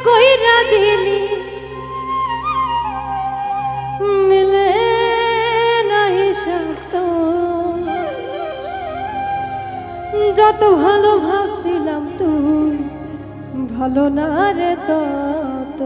কইরা দিলি মিলে নাহি স্বার্থ যত ভালো ভাবছিলাম তুই ভালো না রে তত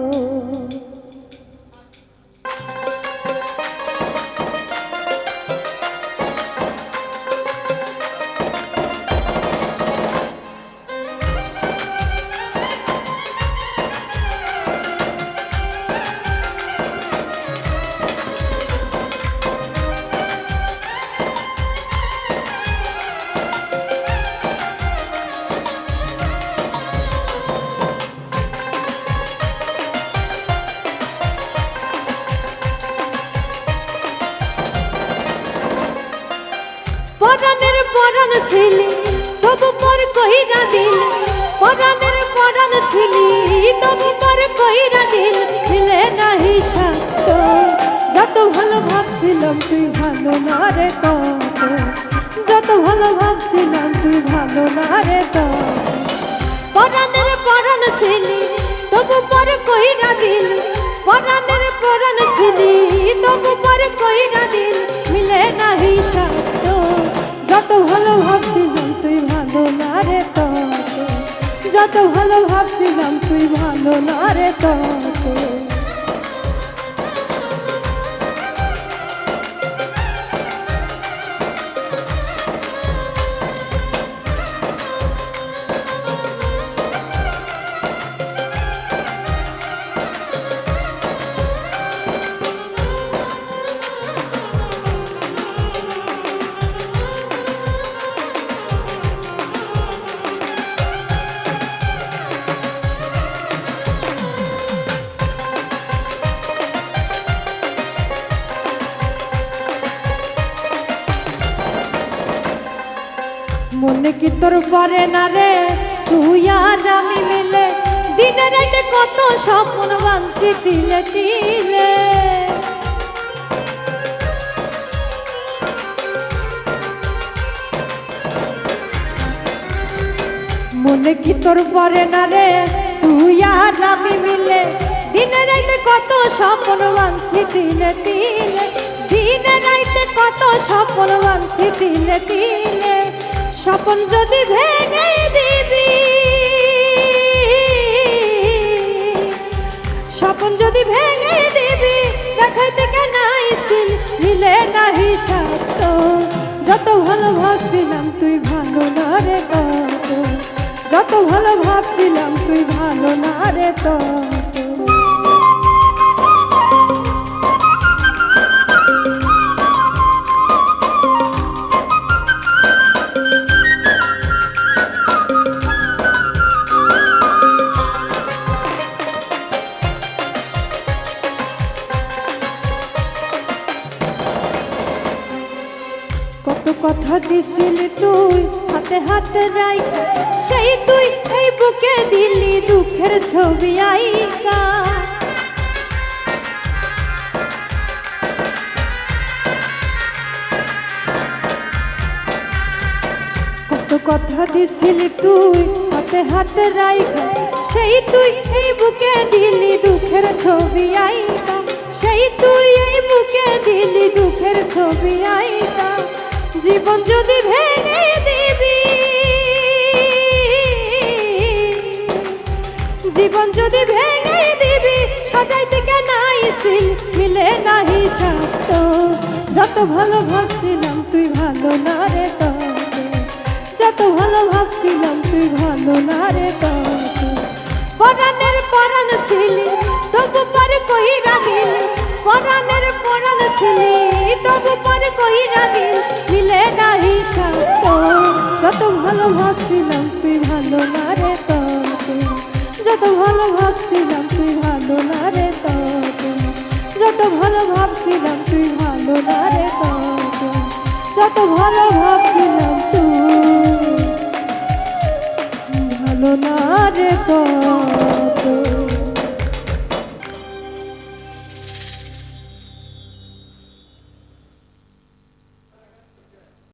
পরাণের পরাণ ছিলি তবু পর কইরা দিল পরাণের পরাণ ছিলি তবু পর কইরা দিল মিলে নাহি স্বার্থ যত ভালো ভাবছিলাম তুই ভালো না রে তত যত ভালো ভাবছিলাম তুই ভালো না রে তত পরাণের পরাণ ছিলি তবু পর কইরা দিল পরাণের পরাণ ছিলি তবু পর কইরা দিল মিলে নাহি স্বার্থ যত ভালো ভাবছিলাম তুই ভালো না রে তত যত ভালো ভাবছিলাম তুই ভালো না রে তত মনে কি তোর পরে না রে তুই আর আমি মিলে দিনে রাতে কত স্বপ্ন বাঁধছি তিলে তিলে মনে কি তোর পরে না রে তুই আর আমি মিলে দিনে রাতে কত স্বপ্ন বাঁধছি তিলে তিলে দিনে রাতে কত স্বপ্ন বাঁধছি তিলে তিলে স্বপ্ন যদি ভেঙে দিবি স্বপ্ন যদি ভেঙে দিবি দেখাইতে কেন আইসিল মিলে নাহি স্বার্থ যত ভালো ভাবছিলাম তুই ভালো না রে তত যত ভালো ভাবছিলাম তুই ভালো না রে তত কত কথা দিছিলি তুই হাতে হাতে রাইখা সেই তুই এই বুকে দিলি দুঃখের ছবি আইকা কত কথা দিছিলি তুই হাতে হাতে রাইখা সেই তুই এই বুকে দিলি দুঃখের ছবি আইকা সেই তুই এই বুকে দিলি দুঃখের ছবি আইকা জীবন যদি ভেঙে দিবি জীবন যদি ভেঙে দিবি সাজাইতে কেন আইসিল মিলে নাহি স্বার্থ যত ভালো ভাবছিলাম তুই ভালো না রে তত যত ভালো ভাবছিলাম তুই ভালো না রে তত পরাণের পরাণ ছিলি তবু পর কইরা দিল পরাণের পরাণ ছিলি তবু পর কইরা দিল মিলে নাহি স্বার্থ যত ভালো ভাবছিলাম তুই ভালো না রে তত যত ভালো ভাবছিলাম তুই ভালো না রে তত যত ভালো ভাবছিলাম তুই ভালো না রে তত যত ভালো ভাবছিলাম